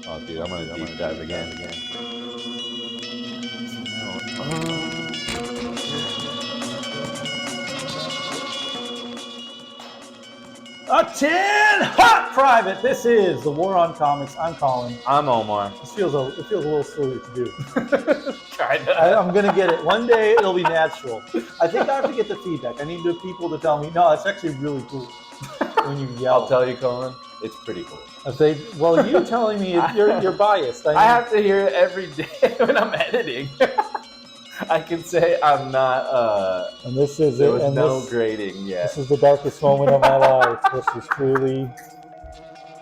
Oh, dude, I'm gonna deep dive again. A tin hot private. This is the War on Comics. I'm Colin. I'm Omar. It feels a little silly to do. Kinda. I'm gonna get it one day. It'll be natural. I think I have to get the feedback. I need the people to tell me. No, it's actually really cool when you yell. I'll tell you, Colin. It's pretty cool. Well, you telling me you're biased. I have to hear it every day when I'm editing. I can say I'm not. And this is there it. was And no grading yet. This is the darkest moment of my life. This is truly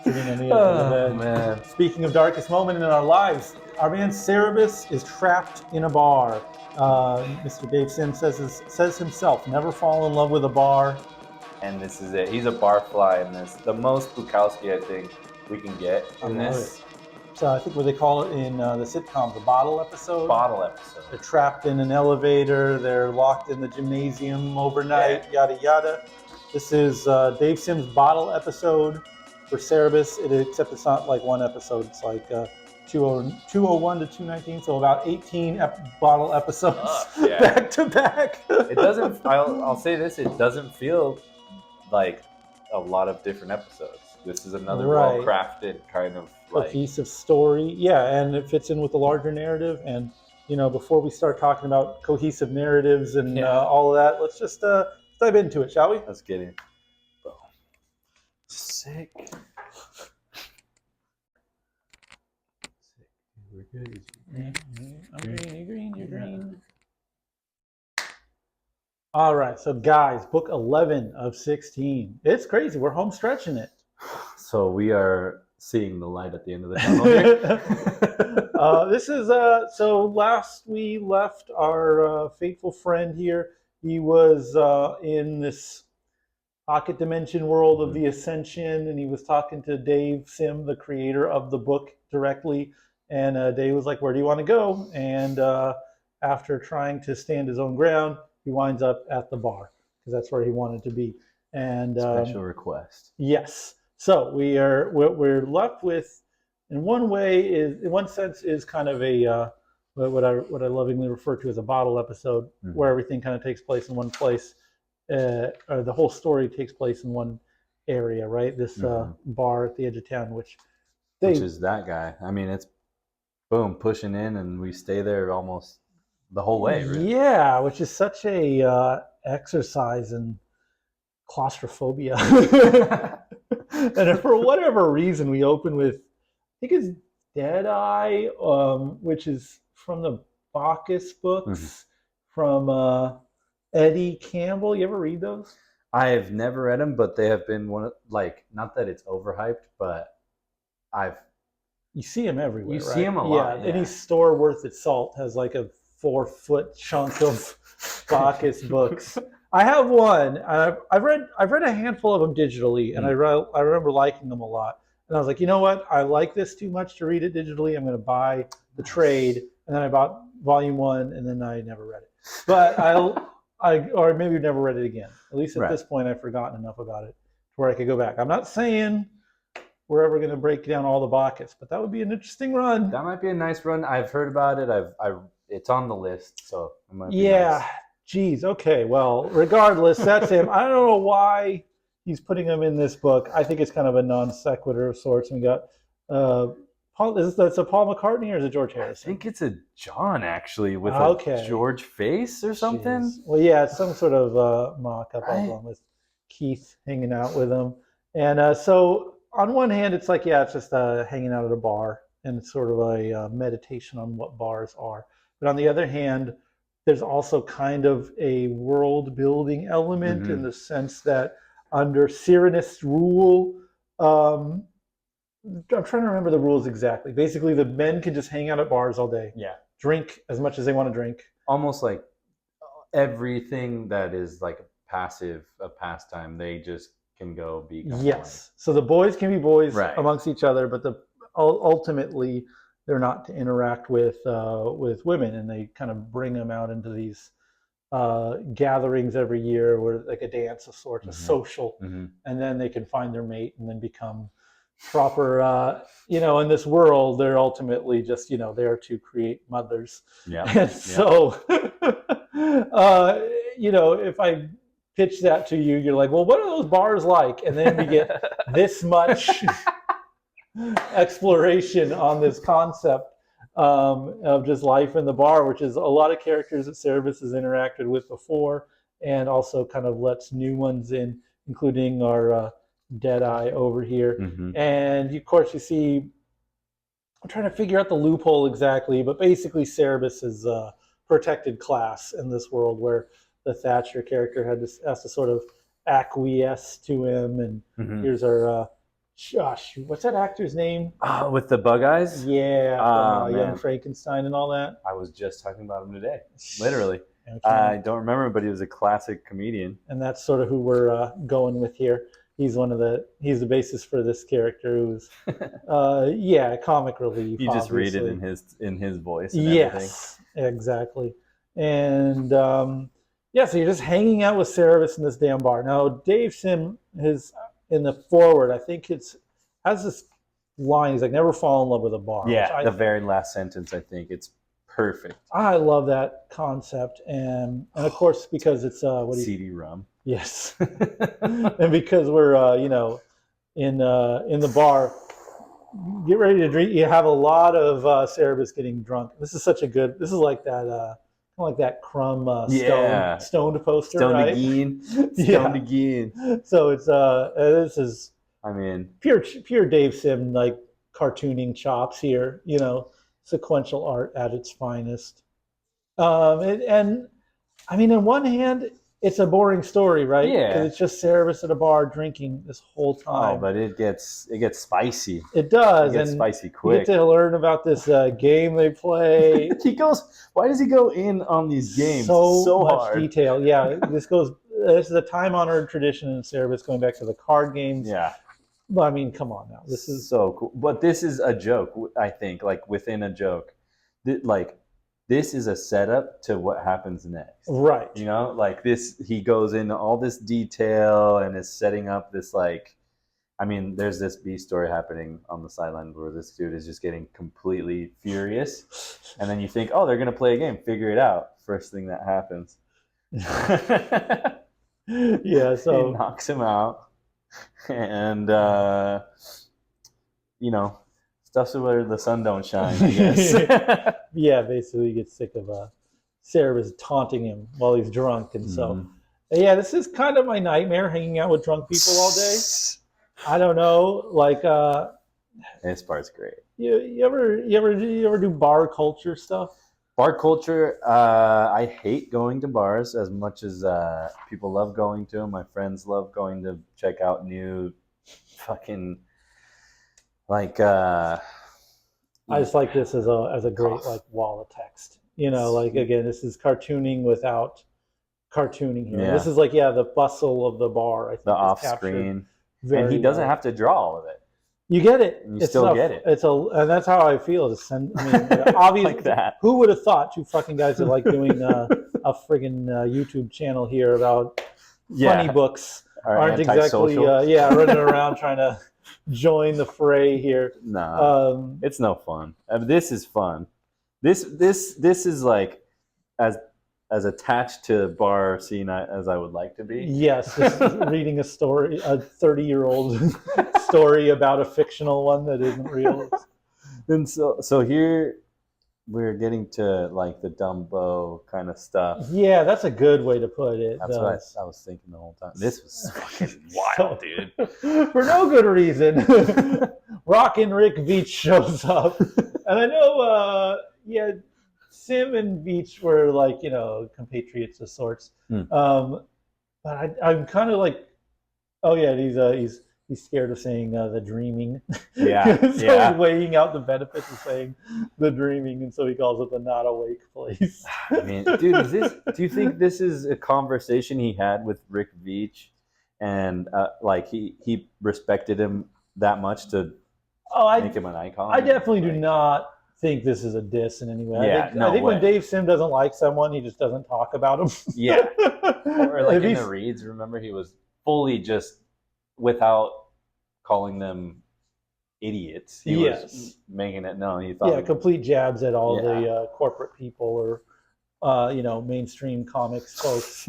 sitting on the edge of the bed. Man. Speaking of darkest moment in our lives, our man Cerebus is trapped in a bar. Mr. Dave Sim says himself, never fall in love with a bar. And this is it. He's a barfly in this. The most Bukowski I think we can get in this. So I think what they call it in the sitcom, the bottle episode. Bottle episode. They're trapped in an elevator. They're locked in the gymnasium overnight. Yada yada. This is Dave Sim's bottle episode for Cerebus. Except it's not like one episode. It's like 201 to 219. So about 18 bottle episodes back to back. It doesn't. I'll say this. It doesn't feel like a lot of different episodes. This is another well-crafted kind of cohesive story. Yeah, and it fits in with the larger narrative. And before we start talking about cohesive narratives and all of that, let's just dive into it, shall we? Let's get in. Boom. Sick. We're good. I'm green. You're green. All right, so guys, book 11 of 16. It's crazy. We're home stretching it. So we are seeing the light at the end of the tunnel here. This is so last we left our faithful friend here. He was in this pocket dimension world of the Ascension, and he was talking to Dave Sim, the creator of the book, directly. And Dave was like, "Where do you want to go?" And after trying to stand his own ground, he winds up at the bar because that's where he wanted to be. And special request. Yes. So what we're left with, in one sense, is kind of a what I lovingly refer to as a bottle episode, where everything kind of takes place in one place, or the whole story takes place in one area, right? This bar at the edge of town, which is that guy. I mean, it's boom pushing in, and we stay there almost the whole way. Really. Yeah, which is such a exercise in claustrophobia. And if for whatever reason we open with, I think it's Deadeye, which is from the Bacchus books, from Eddie Campbell. You ever read those? I have never read them, but they have been one of, like, not that it's overhyped, but you see him everywhere. You see him a lot. Yeah, any store worth its salt has like a 4-foot chunk of Bacchus books. I have one. I've read a handful of them digitally, and I remember liking them a lot. And I was like, you know what? I like this too much to read it digitally. I'm going to buy the trade, and then I bought volume 1, and then I never read it. But or maybe never read it again. At least at this point, I've forgotten enough about it to where I could go back. I'm not saying we're ever going to break down all the Bacchus, but that would be an interesting run. That might be a nice run. I've heard about it. It's on the list, so it might be nice. Geez, okay, well, regardless, that's him. I don't know why he's putting him in this book. I think it's kind of a non sequitur of sorts. And we got that's a Paul McCartney, or is it George Harrison? I think it's a John, actually, with a George face or something. Jeez. Well, yeah, it's some sort of mock-up album with Keith hanging out with him. And so on one hand, it's like, it's just hanging out at a bar, and it's sort of a meditation on what bars are. But on the other hand, there's also kind of a world building element in the sense that under Cyrenus rule, I'm trying to remember the rules exactly. Basically, the men can just hang out at bars all day. Yeah. Drink as much as they want to drink. Almost like everything that is like a pastime, they just can go be. Yes. So the boys can be boys amongst each other, but ultimately they're not to interact with women, and they kind of bring them out into these gatherings every year, where like a dance of sorts, a social, and then they can find their mate and then become proper, in this world, they're ultimately just, there to create mothers. Yeah. And so, if I pitch that to you, you're like, well, what are those bars like? And then we get this much exploration on this concept of just life in the bar, which is a lot of characters that Cerebus has interacted with before, and also kind of lets new ones in, including our Deadeye over here. Mm-hmm. And of course, you see, I'm trying to figure out the loophole exactly, but basically, Cerebus is a protected class in this world where the Thatcher character has to sort of acquiesce to him. And here's our Josh, what's that actor's name? With the bug eyes? Yeah, from, Young Frankenstein and all that. I was just talking about him today, literally. Okay. I don't remember him, but he was a classic comedian. And that's sort of who we're going with here. He's he's the basis for this character who's, comic relief. You just obviously. read it in his voice. And yes, everything. Exactly. And so you're just hanging out with Cerebus in this damn bar. Now, Dave Sim has in the forward, I think has this line. He's like, "Never fall in love with a bar." Yeah, the very last sentence. I think it's perfect. I love that concept, and of course because it's CD-ROM. Yes, and because we're in the bar, get ready to drink. You have a lot of Cerebus getting drunk. This is like that. Like that Crumb stoned poster, Stoned right? again. Stoned again. So it's this is pure Dave Sim like cartooning chops here, sequential art at its finest. And I mean, on one hand, it's a boring story, right? Yeah. 'Cause it's just Cerebus at a bar drinking this whole time. Oh, but it gets spicy. It does. It gets spicy quick. You get to learn about this game they play. Why does he go in on these games so much hard? Detail. Yeah, this is a time-honored tradition in Cerebus, going back to the card games. Yeah. But I mean, come on now. This is so cool. But this is a joke, I think, like within a joke. This is a setup to what happens next. Right. Like this, he goes into all this detail and is setting up this there's this B story happening on the sidelines where this dude is just getting completely furious. And then you think, oh, they're going to play a game, figure it out. First thing that happens. Yeah, so. He knocks him out. And, stuff's where the sun don't shine, I guess. Yeah, basically he gets sick of Cerebus taunting him while he's drunk. And so, this is kind of my nightmare, hanging out with drunk people all day. I don't know, like... this part's great. You ever do bar culture stuff? Bar culture, I hate going to bars as much as people love going to them. My friends love going to check out new fucking... I just like this as a great wall of text. Again, this is cartooning without cartooning here. Yeah. This is the bustle of the bar. I think the off screen, and he doesn't have to draw all of it. You get it. And you still get it. And that's how I feel. Obviously, like that. Who would have thought two fucking guys are doing a friggin' YouTube channel here about funny books aren't exactly running around trying to join the fray here. No, it's no fun. This is fun. This is like as attached to bar scene as I would like to be. Yes, just reading a story, a 30-year-old story about a fictional one that isn't real. And so here we're getting to the Dumbo kind of stuff. Yeah, that's a good way to put it. That's what I was thinking the whole time. This was fucking wild, dude. For no good reason, Rockin' Rick Veitch shows up. And I know, Sim and Veitch were compatriots of sorts. But I'm kind of oh yeah, he's scared of saying the dreaming. Yeah. So he's weighing out the benefits of saying the dreaming, and so he calls it the not awake place. I mean, dude, do you think this is a conversation he had with Rick Veitch, and he respected him that much to make him an icon? I definitely do not think this is a diss in any way. Yeah, I think when Dave Sim doesn't like someone, he just doesn't talk about them. Yeah. Or in the reads, remember, he was fully just without calling them idiots. He was making it known. He thought, yeah, complete jabs at all the corporate people or mainstream comics folks.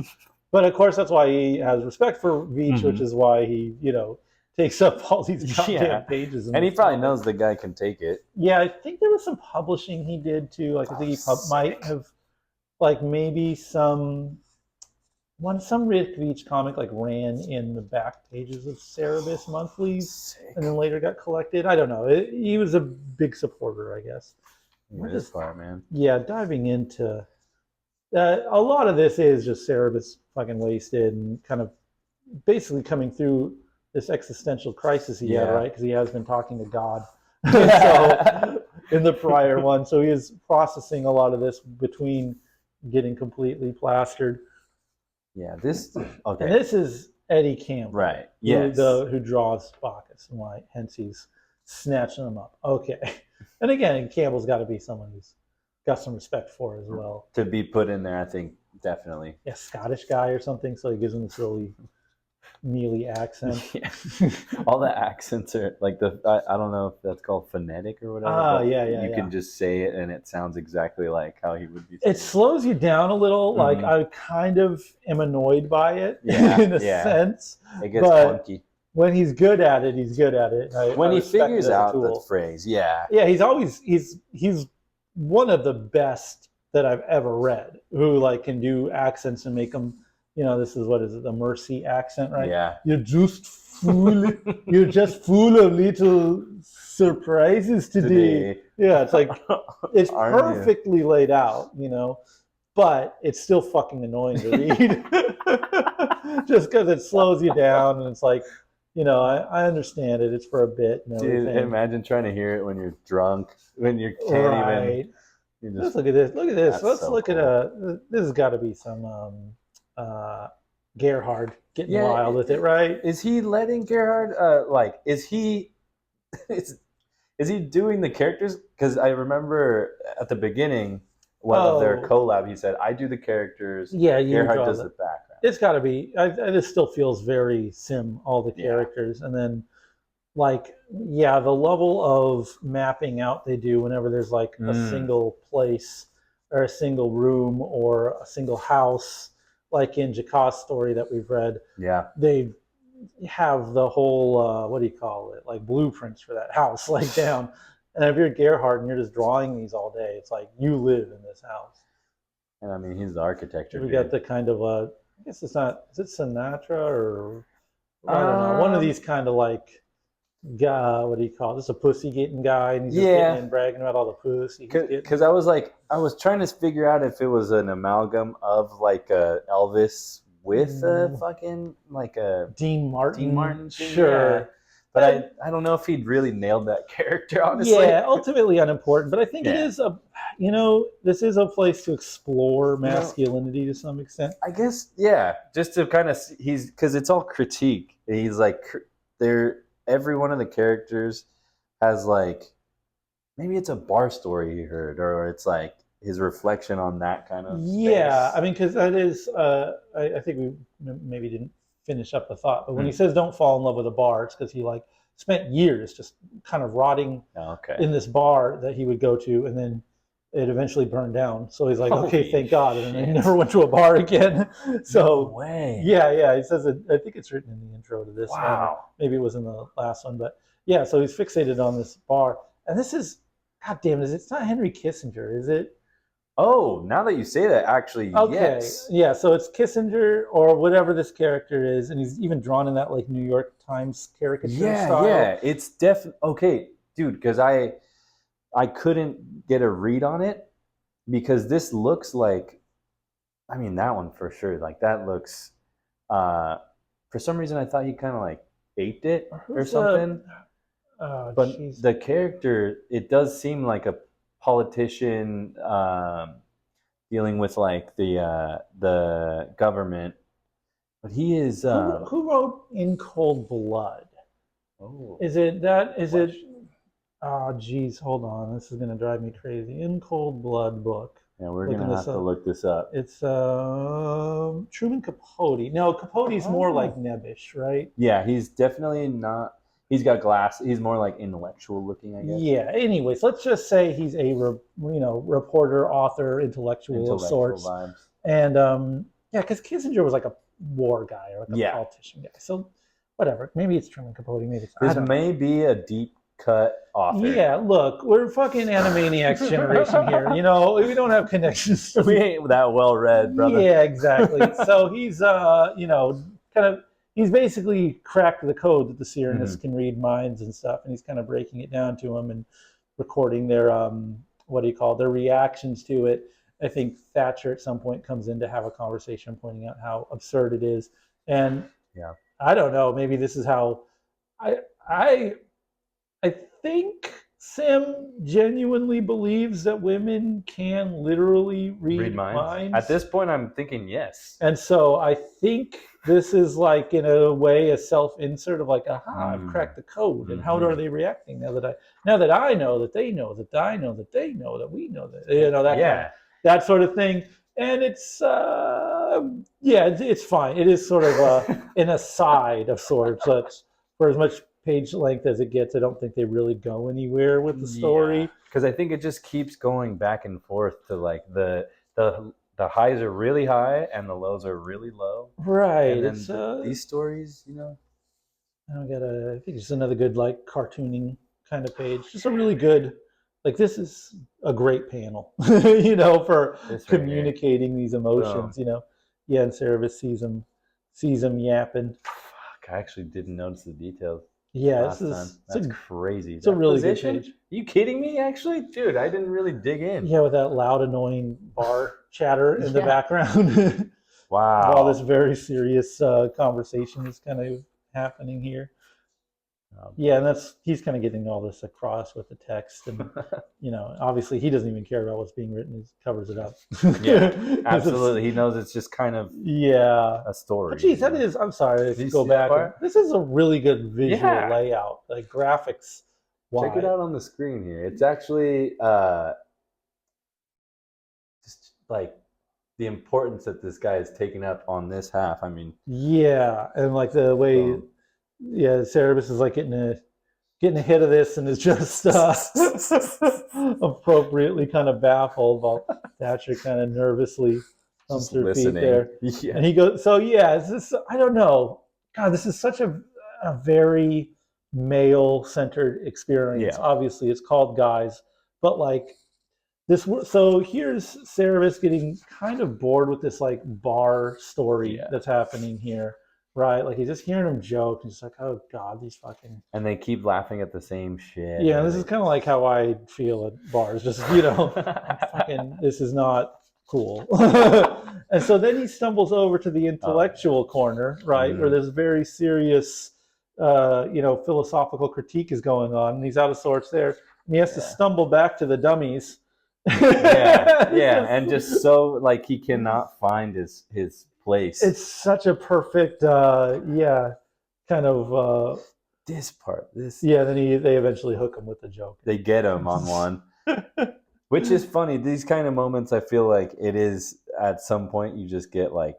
But of course, that's why he has respect for Veitch, which is why he takes up all these goddamn pages. And he probably knows the guy can take it. Yeah, I think there was some publishing he did too. Like I think he might have, like maybe some Rick Veitch comic like ran in the back pages of Cerebus monthlies, and then later got collected. I don't know. He was a big supporter, I guess. This part, man. Yeah, diving into a lot of this is just Cerebus fucking wasted and kind of basically coming through this existential crisis he had, right? Because he has been talking to God so, in the prior one. So he is processing a lot of this between getting completely plastered. Yeah, this... Okay. And this is Eddie Campbell. Right, yes. Who draws Bacchus and why, hence he's snatching them up. Okay. And again, Campbell's got to be someone who's got some respect for as well. To be put in there, I think, definitely. Yeah, Scottish guy or something, so he gives him this really mealy accent. Yeah. All the accents are like I don't know if that's called phonetic or whatever. You can just say it and it sounds exactly like how he would be saying it. slows you down a little. Like I kind of am annoyed by it in a sense. It gets clunky. When he's good at it, he's good at it. When he figures out the phrase, yeah, he's one of the best that I've ever read. Who like can do accents and make them. This is what is it, the Mercy accent, right? Yeah. You're just full of little surprises today. Yeah, it's like it's perfectly laid out, but it's still fucking annoying to read. Just because it slows you down and it's like, I understand it. It's for a bit and everything. Dude, imagine trying to hear it when you're drunk, when you can't even. Let's look at this. Look at this. Let's look at this has got to be some Gerhard getting wild with it, right? Is he letting Gerhard is he doing the characters? Because I remember at the beginning of their collab, he said, I do the characters, Gerhard does the background. It's got to be. This still feels very sim, all the characters. And then the level of mapping out they do whenever there's like a single place or a single room or a single house, like in Jacquard's story that we've read, they have the whole, what do you call it, like blueprints for that house like down. And if you're Gerhard and you're just drawing these all day, it's like you live in this house. And I mean, he's the architecture. We got the kind of, I guess it's not, is it Sinatra or, I don't know, one of these kind of like, guy, what do you call it? This is a pussy getting guy, and he's just getting in bragging about all the pussy. Because I was trying to figure out if it was an amalgam of like Elvis with a fucking like a Dean Martin. Sure. Yeah. But I don't know if he'd really nailed that character, honestly. Yeah, ultimately unimportant. But I think it is this is a place to explore masculinity to some extent. I guess, just to kind of, because it's all critique. He's like, every one of the characters has like, maybe it's a bar story he heard, or it's like his reflection on that kind of space. I mean, because that is, I think we maybe didn't finish up the thought, but when he says don't fall in love with a bar, it's because he like spent years just kind of rotting in this bar that he would go to, and then it eventually burned down. So he's like, okay, thank God, and then he never went to a bar again. So no way. Yeah, he says it. I think it's written in the intro to this one. Maybe it was in the last one, but yeah. So he's fixated on this bar, and this is, God damn it! It's not Henry Kissinger, is it? Oh, now that you say that, actually, yes. Yeah, so it's Kissinger or whatever this character is, and he's even drawn in that like New York Times caricature style. Yeah, it's definitely okay, dude. Because I couldn't get a read on it because this looks like, I mean, that one for sure. Like that looks. For some reason, I thought he kind of like aped it or something. But the character, it does seem like a politician dealing with like the government, but he is who wrote In Cold Blood? Is it oh geez, hold on, this is gonna drive me crazy. In Cold Blood book. Yeah, we're gonna have to look this up. It's Truman Capote. No, Capote's more like nebbish, right? Yeah, he's definitely not. He's got glass. He's more like intellectual looking, I guess. Yeah. Anyways, let's just say he's a reporter, author, intellectual of sorts. Vibes. And yeah, because Kissinger was like a war guy or like a politician guy. So whatever. Maybe it's Truman Capote. Maybe it's this may be a deep cut author. Yeah, look, we're fucking Animaniacs generation here. You know, we don't have connections. We ain't that well read, brother. Yeah, exactly. So he's he's basically cracked the code that the Sirenists can read minds and stuff, and he's kind of breaking it down to them and recording their their reactions to it. I think Thatcher at some point comes in to have a conversation pointing out how absurd it is. And I don't know, maybe this is how I think Sim genuinely believes that women can literally read minds. At this point, I'm thinking yes. And so I think this is like, in a way, a self-insert of like, aha, I've cracked the code. And how are they reacting now that I know that they know that I know that they know that we know that, that sort of thing. And it's it's fine. It is sort of an aside of sorts. For as much page length as it gets, I don't think they really go anywhere with the story. Because I think it just keeps going back and forth to like the highs are really high and the lows are really low. Right. And it's these stories, I think it's another good like cartooning kind of page. Just a really good, like, this is a great panel, for communicating these emotions, Yeah, and Cerebus sees him yapping. Fuck, I actually didn't notice the details. Yeah, that's crazy. It's a really good page. Are you kidding me? Actually, dude, I didn't really dig in. Yeah, with that loud, annoying bar chatter in the background. Wow. While this very serious conversation is kind of happening here. Yeah, and he's kind of getting all this across with the text, and obviously he doesn't even care about what's being written. He covers it up. Yeah, absolutely. He knows it's just kind of a story. Geez, that is. I'm sorry. Let's go back. This is a really good visual layout, like graphics. Check it out on the screen here. It's actually just like the importance that this guy is taking up on this half. I mean, yeah, and like the way. Yeah, Cerebus is like getting a hit of this and is just appropriately kind of baffled while Thatcher kind of nervously thumps her feet there. Yeah. And he goes, so yeah, I don't know. God, this is such a very male-centered experience. Yeah. Obviously, it's called Guys, but like this. So here's Cerebus getting kind of bored with this like bar story that's happening here. Right, like he's just hearing them joke. He's like, "Oh God, these fucking." And they keep laughing at the same shit. Yeah, this is kind of like how I feel at bars. Just fucking, this is not cool. And so then he stumbles over to the intellectual corner, right, where this very serious, philosophical critique is going on, and he's out of sorts there, and he has to stumble back to the dummies. And just so like he cannot find his place. It's such a perfect kind of this part. Then they eventually hook him with the joke. They get him on one. Which is funny. These kind of moments, I feel like it is at some point you just get like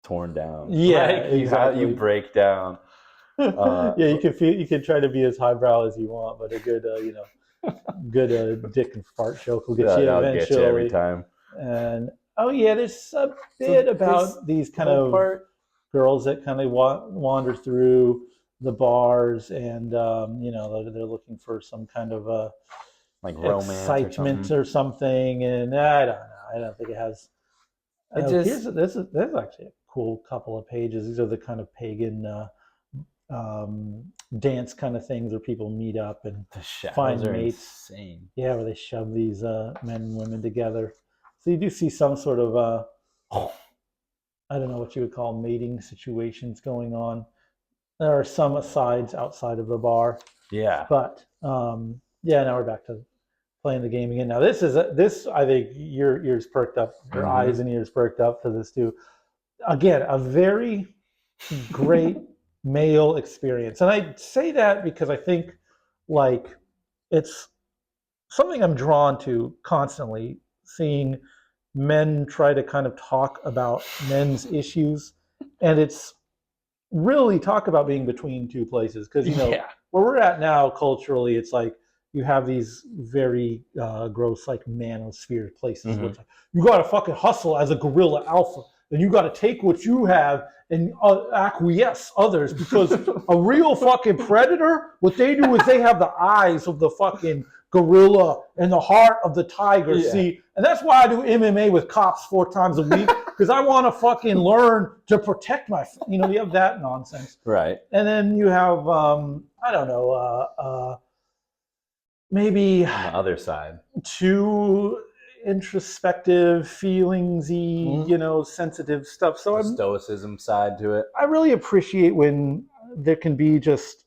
torn down. Yeah, like, exactly. You break down. You can try to be as highbrow as you want, but a good good dick and fart joke will get you eventually. Get you every time. And there's a bit about these kind of girls that kind of wander through the bars, and they're looking for some kind of like romance, excitement or something. And I don't know. I don't think it has. There's actually a cool couple of pages. These are the kind of pagan dance kind of things where people meet up and find mates. Insane. Yeah, where they shove these men and women together. So you do see some sort of, I don't know what you would call mating situations going on. There are some asides outside of the bar. Yeah. But, now we're back to playing the game again. Now, I think your ears perked up, your eyes and ears perked up to this too. Again, a very great male experience. And I say that because I think, like, it's something I'm drawn to constantly, seeing men try to kind of talk about men's issues, and it's really talk about being between two places, because Yeah. where we're at now culturally, it's like you have these very gross like manosphere places, Mhm. which you got to fucking hustle as a gorilla alpha, and you got to take what you have and acquiesce others, because a real fucking predator, what they do is they have the eyes of the fucking gorilla and the heart of the tiger. Yeah. See, and that's why I do MMA with cops 4 times a week, because I want to fucking learn to protect my, you have that nonsense. Right. And then you have, I don't know, maybe On the other side. too introspective, feelingsy, sensitive stuff. So The stoicism side to it. I really appreciate when there can be just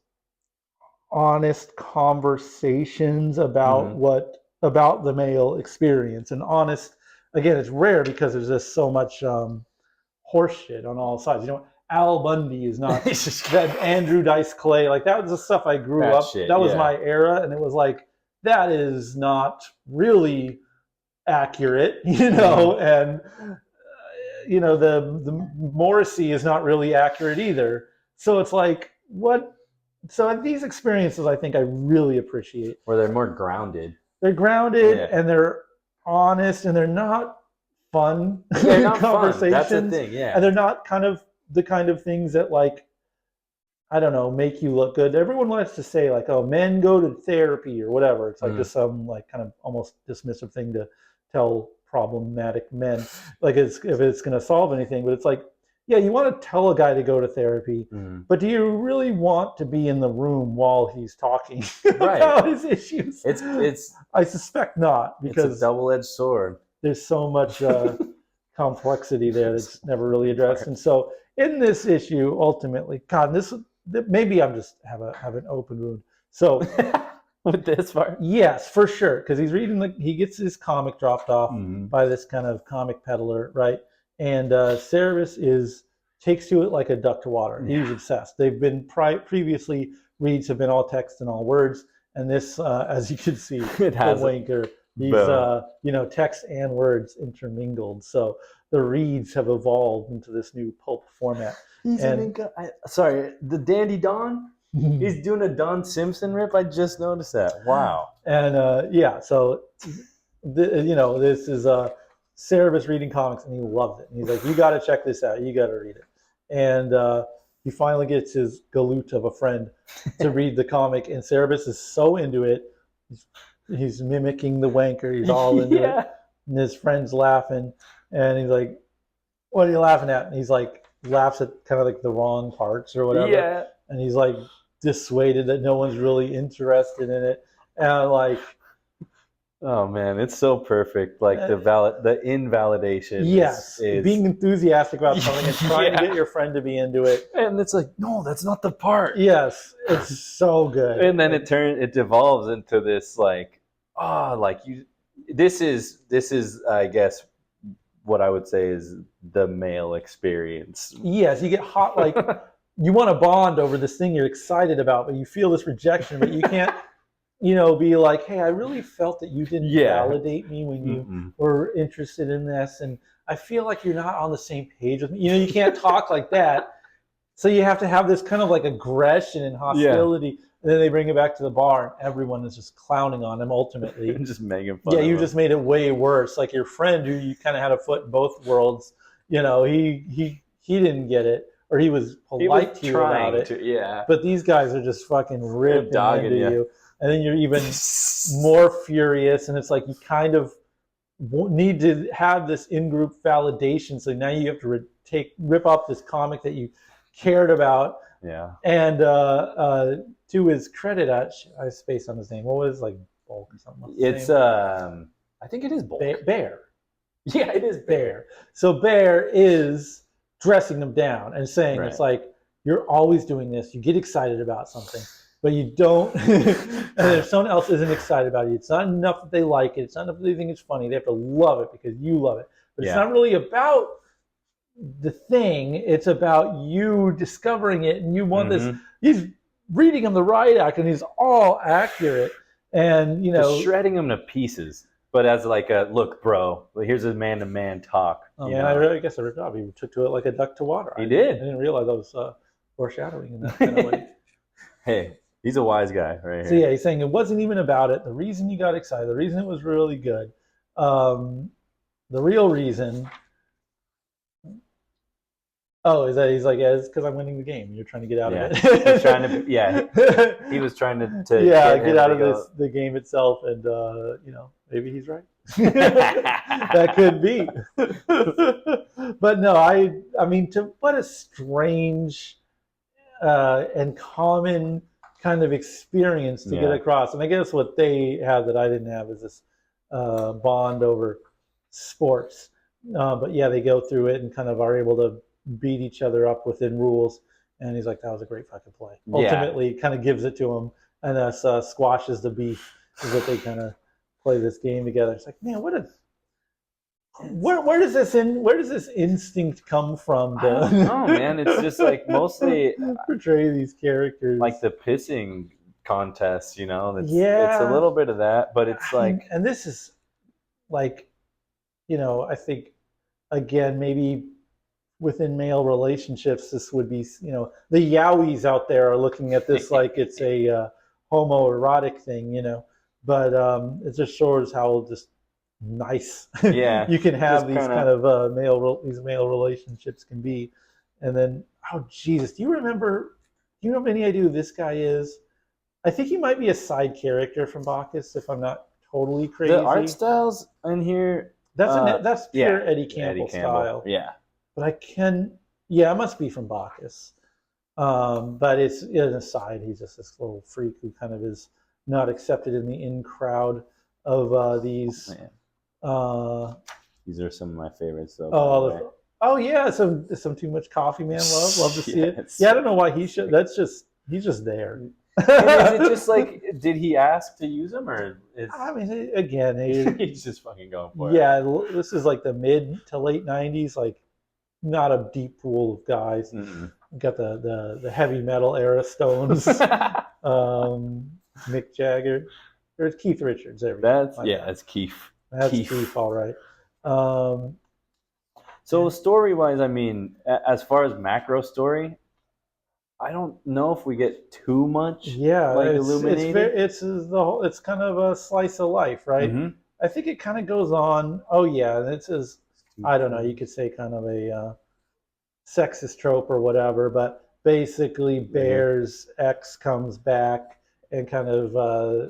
honest conversations about Mhm. about the male experience. And honest, again, it's rare because there's just so much horseshit on all sides. Al Bundy is not that. Andrew Dice Clay, like that was the stuff I grew That up. shit, That was yeah. my era, and it was like that is not really accurate, and the Morrissey is not really accurate either. So it's like what. So these experiences, I think, I really appreciate. Where they're more grounded. They're grounded, Yeah. and they're honest, and they're not fun They're not conversations. fun. That's the thing, yeah. And they're not the kind of things that, like, I don't know, make you look good. Everyone likes to say, like, oh, men go to therapy or whatever. It's like just some like kind of almost dismissive thing to tell problematic men, like if it's going to solve anything. But it's like, yeah, you want to tell a guy to go to therapy, but do you really want to be in the room while he's talking about his issues? It's I suspect not, because it's a double-edged sword. There's so much complexity there that's never really addressed. And so in this issue, ultimately, God, maybe I'm just have an open wound. So with this part, yes, for sure, because he's reading he gets his comic dropped off by this kind of comic peddler, right? And Cerebus takes to it like a duck to water. He's obsessed. They've been previously reads have been all text and all words, and this, as you can see, it has the wanker. He's text and words intermingled. So the reads have evolved into this new pulp format. Sorry, the Dandy Don. He's doing a Don Simpson rip. I just noticed that. Wow. And so this is Cerebus reading comics, and he loves it. And he's like, "You got to check this out. You got to read it." And he finally gets his galoot of a friend to read the comic, and Cerebus is so into it. He's mimicking the wanker. He's all into it. And his friend's laughing, and he's like, "What are you laughing at?" And he's like, laughs at kind of like the wrong parts or whatever. Yeah. And he's like dissuaded that no one's really interested in it. And like, oh man, it's so perfect. Like the invalidation. Yes, is being enthusiastic about something and trying to get your friend to be into it. And it's like, no, that's not the part. Yes, it's so good. And then it devolves into this this is I guess what I would say is the male experience. Yes, you get hot, like you want to bond over this thing you're excited about, but you feel this rejection, but you can't be like, hey, I really felt that you didn't validate me when you were interested in this, and I feel like you're not on the same page with me. You can't talk like that. So you have to have this kind of like aggression and hostility. And then they bring it back to the bar, and everyone is just clowning on him ultimately. Just making fun. Yeah, you just made it way worse. Like your friend, who you kind of had a foot in both worlds, he didn't get it, or he was polite to you about it. But these guys are just fucking ripping into you. And then you're even more furious, and it's like you kind of need to have this in-group validation. So now you have to rip up this comic that you cared about. Yeah. And to his credit, I spaced on his name. What was like Bulk or something? It's I think it is Bulk. Bear. Yeah, it is Bear. So Bear is dressing them down and saying it's like, you're always doing this. You get excited about something, but you don't. And if someone else isn't excited about it, it's not enough that they like it. It's not enough that they think it's funny. They have to love it because you love it. But it's not really about the thing. It's about you discovering it, and you want this. He's reading him the riot act, and he's all accurate. And just shredding him to pieces. But as like a look, bro. Here's a man-to-man talk. I guess I ripped off. He took to it like a duck to water. He did. I didn't realize I was foreshadowing in that kind of way. Hey, he's a wise guy right So here. yeah, he's saying it wasn't even about it. The reason you got excited, the reason it was really good, the real reason. Oh, is that he's like, yeah, it's because I'm winning the game. You're trying to get out of it. He's trying to, he was trying to get out of the game itself, and maybe he's right. That could be. But no, I mean, what a strange and common kind of experience to get across. And I guess what they have that I didn't have is this bond over sports. But yeah, they go through it and kind of are able to beat each other up within rules. And he's like, that was a great fucking play. Ultimately, kind of gives it to him, and thus squashes the beef. Is that they kind of play this game together. It's like, man, where does this instinct come from? I don't know, man. It's just like mostly portray these characters like the pissing contest, It's Yeah. a little bit of that, but it's like, and this is like, I think again maybe within male relationships, this would be, the yowies out there are looking at this like it's a homoerotic thing, but it just shows how just nice you can have these kind of male relationships can be. And then, oh Jesus, do you have any idea who this guy is? I think he might be a side character from Bacchus, if I'm not totally crazy. The art styles in here, that's pure Eddie Campbell style. Yeah. But it must be from Bacchus. But it's an aside. He's just this little freak who kind of is not accepted in the in crowd of these. These are some of my favorites, though. Oh yeah, some Too Much Coffee Man love to see it. Yeah, I don't know why he should. He's just there. Is it just like, did he ask to use them, or I mean, again, he's just fucking going for it? Yeah, this is like the mid to late '90s, like. Not a deep pool of guys. Mm-mm. Got the heavy metal era Stones, Mick Jagger. There's Keith Richards. That's Keith. That's Keith, all right. So story-wise, I mean, as far as macro story, I don't know if we get too much. Yeah, illuminated. It's kind of a slice of life, right? Mm-hmm. I think it kind of goes on. Oh yeah, and it's as I don't know. You could say kind of a sexist trope or whatever, but basically, Bear's ex comes back and kind of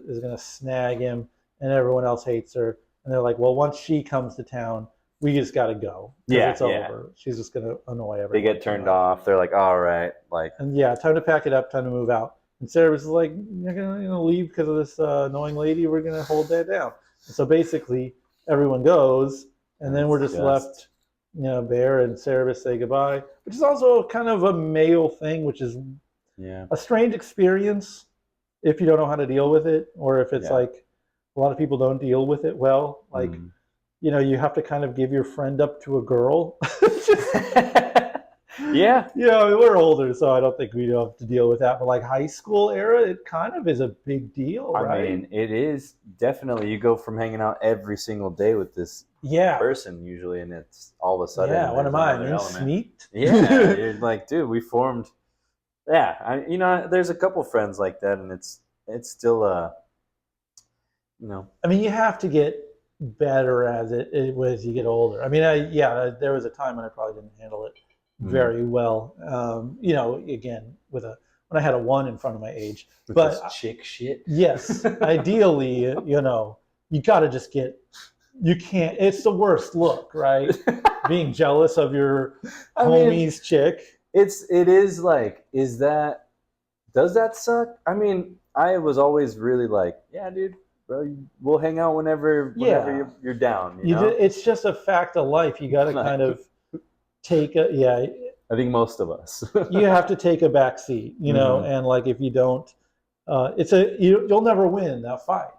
is going to snag him, and everyone else hates her. And they're like, "Well, once she comes to town, we just got to go. It's over. She's just going to annoy everyone." They get turned off. They're like, "All right, and time to pack it up, time to move out." And Cerebus is like, "You're going to leave because of this annoying lady. We're going to hold that down." And so basically, everyone goes. And then we're just left, Bear and Cerebus say goodbye, which is also kind of a male thing, which is a strange experience if you don't know how to deal with it, or if it's like a lot of people don't deal with it well. Like, you have to kind of give your friend up to a girl. Yeah. We're older, so I don't think we have to deal with that. But like high school era, it kind of is a big deal, right? I mean, it is definitely. You go from hanging out every single day with this person usually, and it's all of a sudden. Yeah, what am I? Sneaked? Yeah, you're like, dude, we formed. Yeah, there's a couple friends like that, and it's still I mean, you have to get better as as you get older. I mean, there was a time when I probably didn't handle it very well. Again, when I had a 1 in front of my age, with but this chick shit. Yes, ideally, you got to just get. You can't. It's the worst look, right? Being jealous of your homie's chick. It is like, does that suck? I mean, I was always really like, yeah, dude, bro, we'll hang out whenever you're down. It's just a fact of life. You got to kind of take I think most of us. You have to take a back seat, and like if you don't, you'll never win that fight.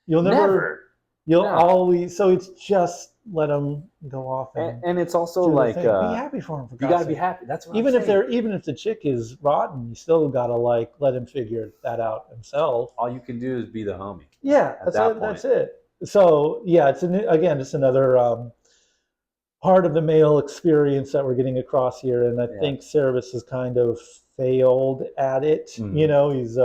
You'll never. You'll always. So it's just let them go off. And it's also like be happy for him. You gotta be happy. That's what even if the chick is rotten, you still gotta let him figure that out himself. All you can do is be the homie. Yeah, that's it. So it's just another part of the male experience that we're getting across here, and I think Cerebus is kind of failed at it. Mhm. He's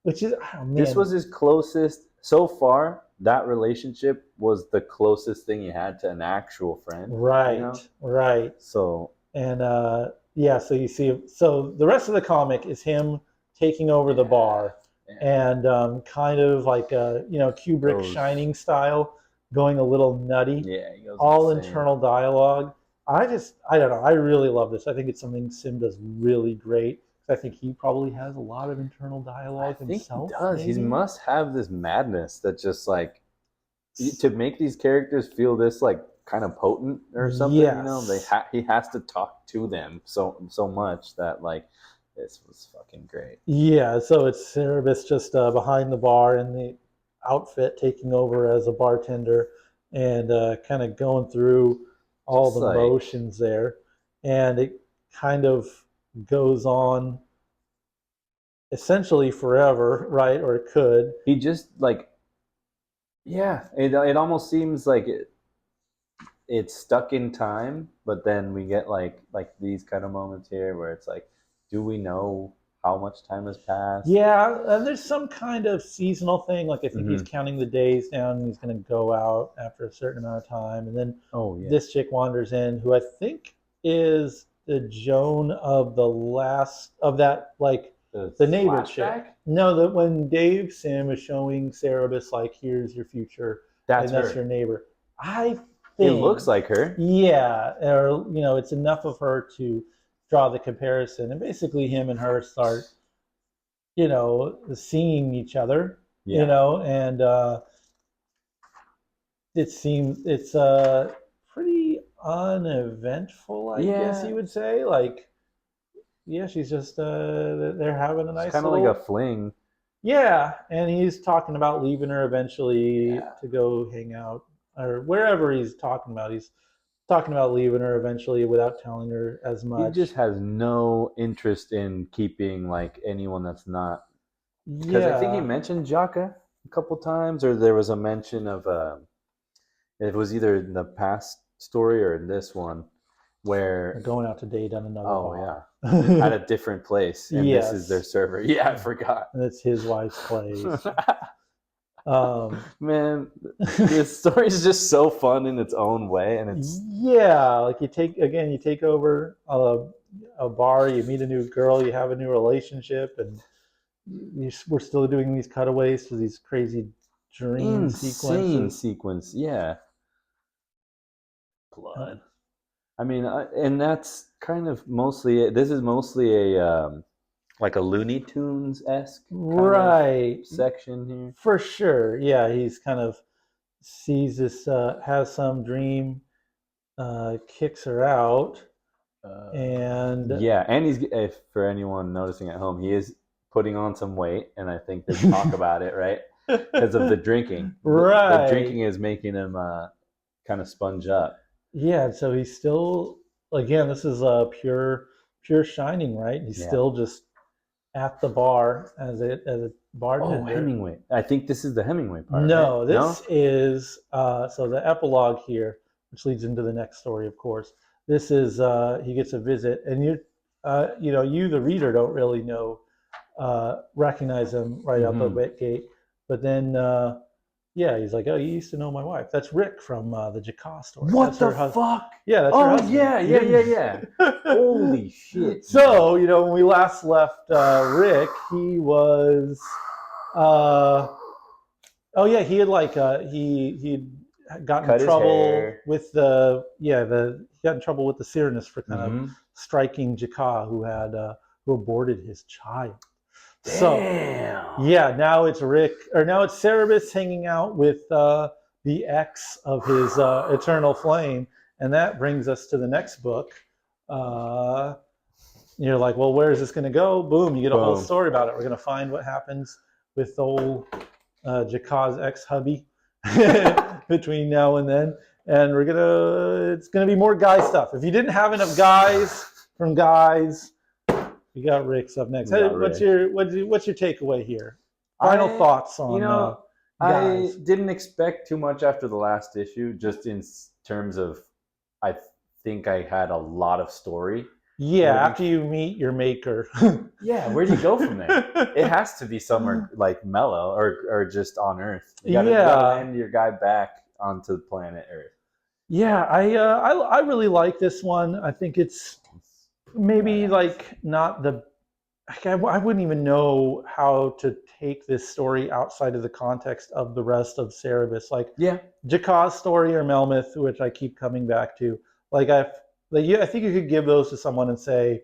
which is, oh man, This was his closest so far. That relationship was the closest thing he had to an actual friend. right, right. So And yeah, so you see, so the rest of the comic is him taking over the bar, yeah, and kind of like Kubrick goes Shining style, going a little nutty, yeah, he goes all insane. internal dialogue. I don't know, I really love this. I think it's something Sim does really great. I think he probably has a lot of internal I dialogue think he himself, does. He maybe. must have this madness that just like to make these characters feel this like kind of potent or something. Yes. He has to talk to them so much that like this was fucking great. Yeah, so it's Cerebus just behind the bar in the outfit, taking over as a bartender, and kind of going through all Just the like motions there. And it kind of goes on essentially forever, right? Or it could. he just like yeah, it almost seems like it's stuck in time, but then we get like these kind of moments here where it's like, do we know how much time has passed? Yeah, and there's some kind of seasonal thing. Like I think he's Mm-hmm. counting the days down, and he's going to go out after a certain amount of time, and then Oh yeah, this chick wanders in, who I think is the Joan of the last of that, like the neighbor chick. flashback. No, that when Dave Sim is showing Cerebus, like, here's your future, That's and that's your her. neighbor. I It think, looks like her. yeah, or it's enough of her to draw the comparison, and basically him and her start seeing each other, Yeah. and it seems it's pretty uneventful, I guess Yeah. you would say. Like, yeah, she's just they're having a It's nice kind of like a little, fling. yeah, and he's talking about leaving her eventually Yeah. to go hang out or wherever he's talking about. He's talking about leaving her eventually without telling her as He much. just has no interest in keeping like anyone that's not because I think he Yeah, mentioned Jaka a couple times, or there was a mention of it was either in the past story or in this one they're where going out to date on another oh bar. yeah, at a different place, and this is their Yes, server. Yeah, I forgot. and it's his wife's place. Um, Man, this story is just so fun in its own way, and it's yeah, like you take over a bar, you meet a new girl, you have a new relationship, and we're still doing these cutaways to these crazy dream insane sequences. sequence. Yeah, Uh, blood. I mean, and that's kind of mostly it. This is mostly a like a Looney Tunes esque kind of right, section here. for sure. Yeah, he's kind of sees this, has some dream, kicks her out, and Yeah, and he's if for anyone noticing at home, he is putting on some weight, and I think they talk about it right because of the drinking. The right. drinking is making him kind of sponge up. Yeah, so he's still, again, this is pure shining, right? He's Yeah. still just at the bar as a Oh, bartender. Hemingway. I think this is the Hemingway part, right? No, this is so the epilogue here, which leads into the next story, of course. This is he gets a visit, and you the reader don't really recognize him right out the Mm-hmm. gate, but then yeah, he's like, oh, you used to know my wife. That's Rick from the Jaka story. What That's the her husband. fuck? Yeah, that's her Oh husband. yeah, You yeah, yeah, didn't- yeah. Holy shit! So, when we last left Rick, he was, oh yeah, he had like he'd gotten Cut in his trouble hair. with he got in trouble with the Cyrenus for kind of Mm-hmm. striking Jaka, who aborted his child. So Damn. yeah, now it's Rick, or now it's Cerebus hanging out with the ex of his eternal flame, and that brings us to the next book. Uh, you're like, well, where is this going to go? Boom, you get a whole Boom. story about it. We're going to find what happens with old Jaka's ex-hubby between now and then, and it's gonna be more guy stuff. If you didn't have enough guys from guys, you got Rick's up next. Hey, what's your takeaway here? Final thoughts on I guys. didn't expect too much after the last issue, just in terms of I think I had a lot of story. Yeah, Where do after you meet your maker. Yeah, where do you go from there? It has to be somewhere like mellow or just on Earth. You gotta Yeah. land your guy back onto planet Earth. Yeah, I really like this one. I think it's maybe Badass. like not the I wouldn't even know how to take this story outside of the context of the rest of Cerebus. Like Yeah. Jakaw's story or Melmoth, which I keep coming back to. Like I think you could give those to someone and say,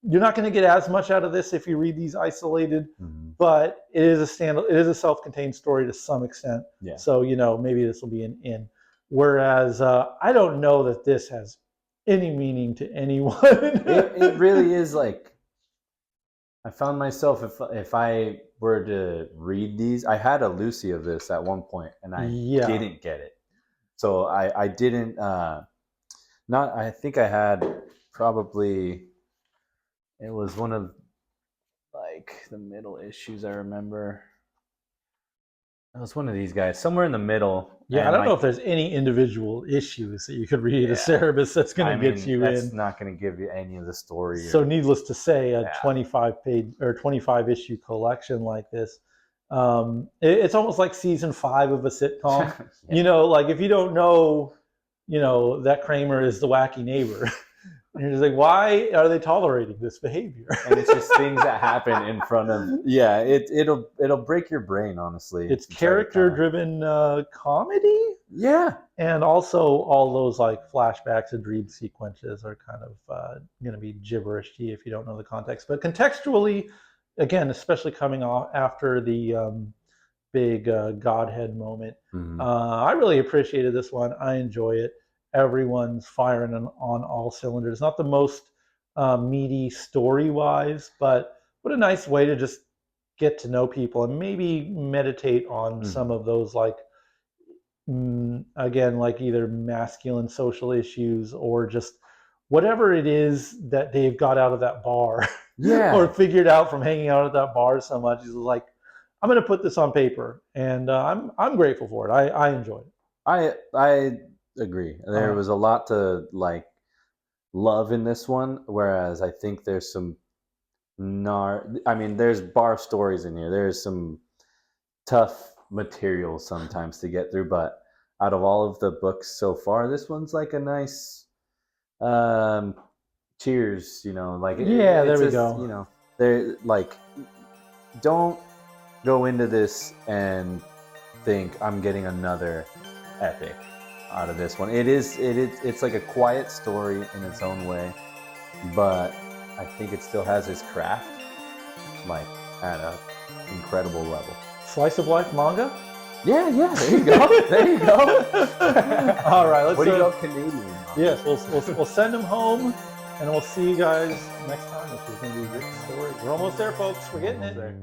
you're not going to get as much out of this if you read these isolated, but it is a self-contained story to some extent. Yeah. So maybe this will be an in. Whereas I don't know that this has any meaning to anyone. It really is like, I found myself, if I were to read these, I had a Lucy of this at one point and I didn't get it. So I didn't, I think I had probably, it was one of like the middle issues I remember. It was one of these guys, somewhere in the middle. Yeah, I don't know if there's any individual issues that you could read a Cerebus that's going to get you that's in. not going to give you any of the story. So needless to say, a 25-page or 25-issue collection like this, it's almost like season 5 of a sitcom. Like if you don't know, that Kramer is the wacky neighbor. And you're just like, why are they tolerating this behavior? And it's just things that happen in front of. Yeah, it'll break your brain, honestly. It's character-driven comedy. Yeah, and also all those like flashbacks and dream sequences are kind of going to be gibberish to you if you don't know the context. But contextually, again, especially coming off after the big Godhead moment, I really appreciated this one. I enjoy it. Everyone's firing on all cylinders. Not the most meaty story-wise, but what a nice way to just get to know people and maybe meditate on some of those like, again, like either masculine social issues or just whatever it is that they've got out of that bar or figured out from hanging out at that bar so much. Is like, I'm going to put this on paper, and I'm grateful for it. I enjoy it. I agree. There was a lot to like love in this one, whereas I think there's some there's bar stories in here. There's some tough material sometimes to get through, but out of all of the books so far, this one's like a nice cheers, like there we go. They're like, don't go into this and think I'm getting another epic out of this one. It's like a quiet story in its own way, but I think it still has its craft like at an incredible level. Slice of life manga? Yeah, there you go. There you go. All right, let's. What do you go Canadian? Yes, we'll send them home, and we'll see you guys next time. This is going to be a great story. We're almost there, folks. We're getting it.